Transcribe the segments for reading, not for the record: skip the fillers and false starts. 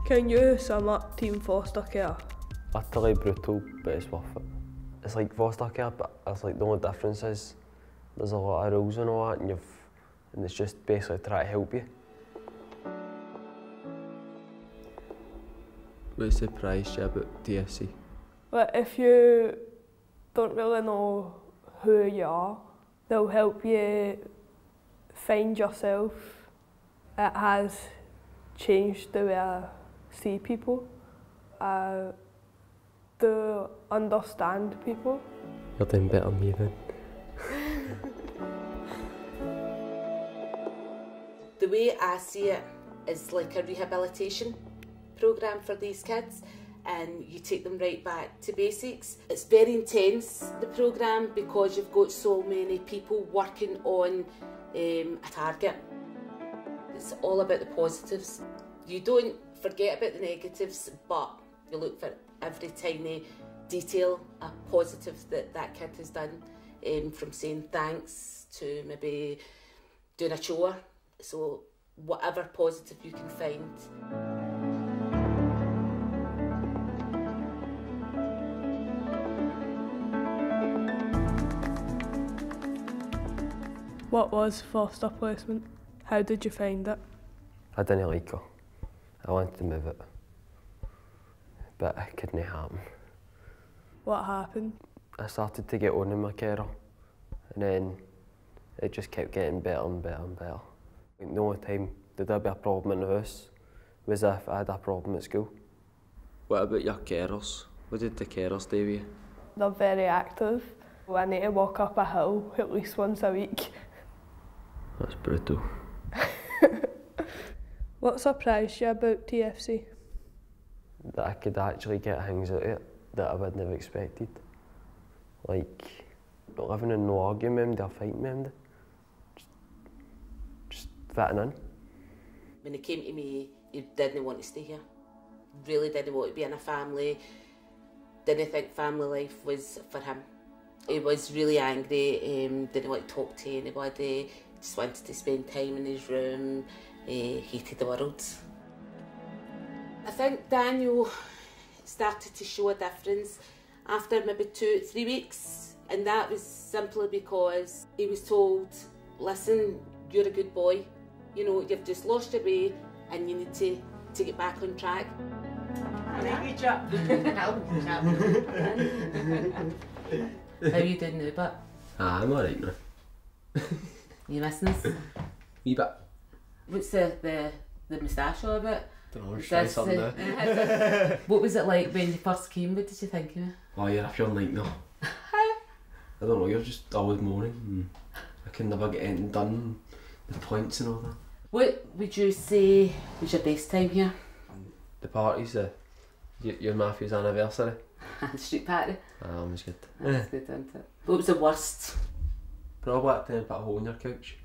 Can you sum up Team Foster Care? Utterly brutal, but it's worth it. It's like foster care, but it's like the only difference is there's a lot of rules and all that, and it's just basically trying to help you. What surprised you about TFC? But if you don't really know who you are, they'll help you find yourself. It has changed the way I see people. I do understand people. You're doing better than me then. The way I see it is like a rehabilitation programme for these kids, and you take them right back to basics. It's very intense, the programme, because you've got so many people working on a target. It's all about the positives. You don't forget about the negatives, but you look for every tiny detail, a positive that kid has done, from saying thanks to maybe doing a chore. So whatever positive you can find. What was foster placement? How did you find it? I didn't like her. I wanted to move it, but it couldn't happen. What happened? I started to get on in my carer, and then it just kept getting better and better and better. Like, the only time there'd be a problem in the house was if I had a problem at school. What about your carers? What did the carers do with you? They're very active. I need to walk up a hill at least once a week. That's brutal. What surprised you about TFC? That I could actually get things out of it that I wouldn't have expected. Like, living in no argument with them, or fighting with them. Just fitting in. When he came to me, he didn't want to stay here. Really didn't want to be in a family. Didn't think family life was for him. He was really angry, didn't want to talk to anybody, just wanted to spend time in his room, hated the world. I think Daniel started to show a difference after maybe 2-3 weeks, and that was simply because he was told, listen, you're a good boy, you know, you've just lost your way and you need to get back on track. How are you doing now, but? I'm alright now. You missing us? Wee bit. What's the moustache all about? Don't know, try something now. What was it like when you first came? What did you think of me? Oh, you're a pure nightmare. I don't know, you're just always moaning and I can never get anything done, the points and all that. What would you say was your best time here? The parties, your Matthew's anniversary. Street party? Ah, it was good. That's good, isn't it? What was the worst? Probably at time put a hole in your couch.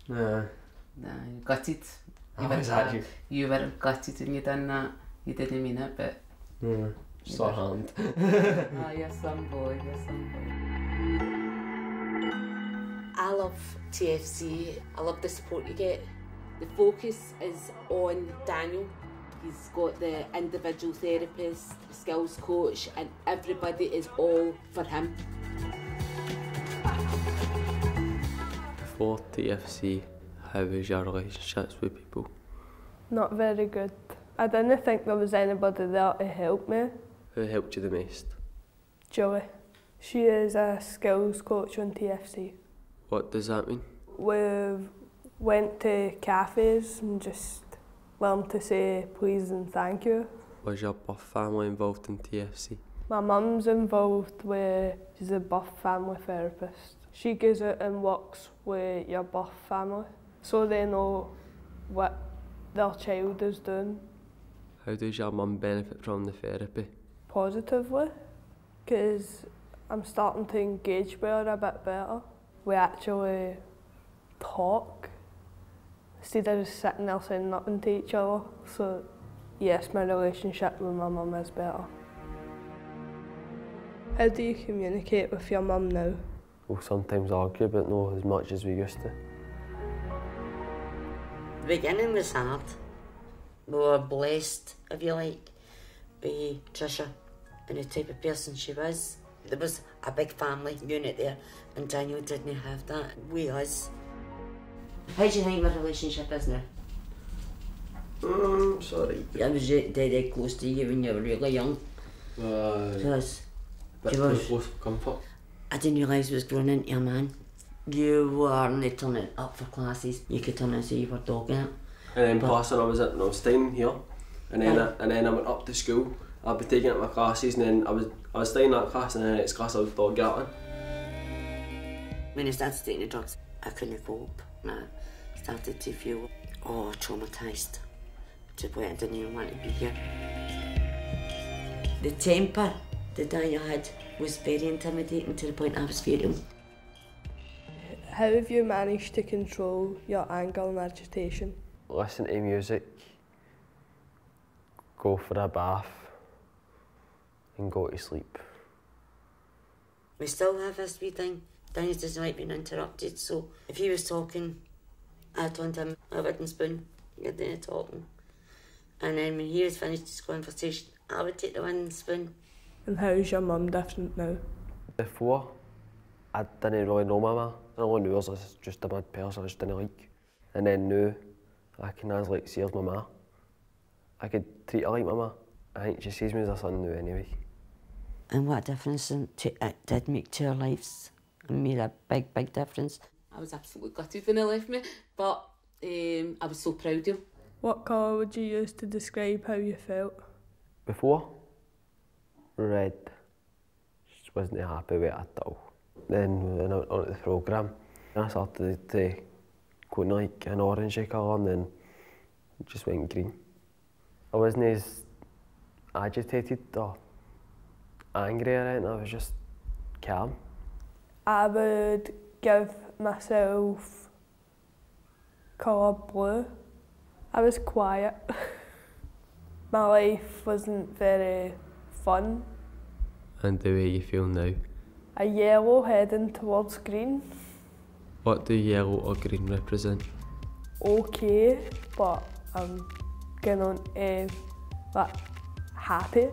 Nah, you gutted. You were gutted when you done that. You didn't mean it, but... just our hand. Oh, you're some boy, you're some boy. I love TFC. I love the support you get. The focus is on Daniel. He's got the individual therapist, the skills coach, and everybody is all for him. Before TFC, how was your relationships with people? Not very good. I didn't think there was anybody there to help me. Who helped you the most? Julie. She is a skills coach on TFC. What does that mean? We've went to cafes and just learned to say please and thank you. Was your birth family involved in TFC? My mum's involved she's a birth family therapist. She goes out and works with your birth family so they know what their child is doing. How does your mum benefit from the therapy? Positively, because I'm starting to engage with her a bit better. We actually talk instead of just sitting there saying nothing to each other. So yes, my relationship with my mum is better. How do you communicate with your mum now? We'll sometimes argue, but not as much as we used to. The beginning was hard. We were blessed, if you like, by Trisha and the type of person she was. There was a big family unit there, and Daniel didn't have that with us. How do you think my relationship is now? Sorry. I was dead close to you when you were really young. Bit too close for comfort. I didn't realise I was growing into a man. You weren't turning up for classes. You could turn and say you were dogging it. And then passing, I was staying here, and then I went up to school. I'd be taking up my classes, and then I was staying in that class, and then the next class I was dogging it. When I started taking the drugs, I couldn't cope. And I started to feel traumatised to the point I didn't even want to be here. The temper that Daniel had was very intimidating to the point I was fearing him. How have you managed to control your anger and agitation? Listen to music, go for a bath, and go to sleep. We still have this wee thing. Daniel doesn't like being interrupted, so if he was talking, I'd hand him a wooden spoon, get there talking. And then when he was finished his conversation, I would take the wooden spoon. And how's your mum different now? Before, I didn't really know my mum. I only knew her as just a bad person I just didn't like. And then now, I can as like see her as my ma. I could treat her like my ma. I think she sees me as a son now anyway. And what difference it did make to our lives. It made a big, big difference. I was absolutely gutted when he left me, but I was so proud of him. What colour would you use to describe how you felt? Before, red. Just wasn't happy with it at all. Then when I went on to the programme, I started to go in like an orangey colour, and then it just went green. I wasn't as agitated or angry or anything, I was just calm. I would give myself colour blue. I was quiet. My life wasn't very fun. And the way you feel now? A yellow heading towards green. What do yellow or green represent? Okay, but I'm getting on like happy.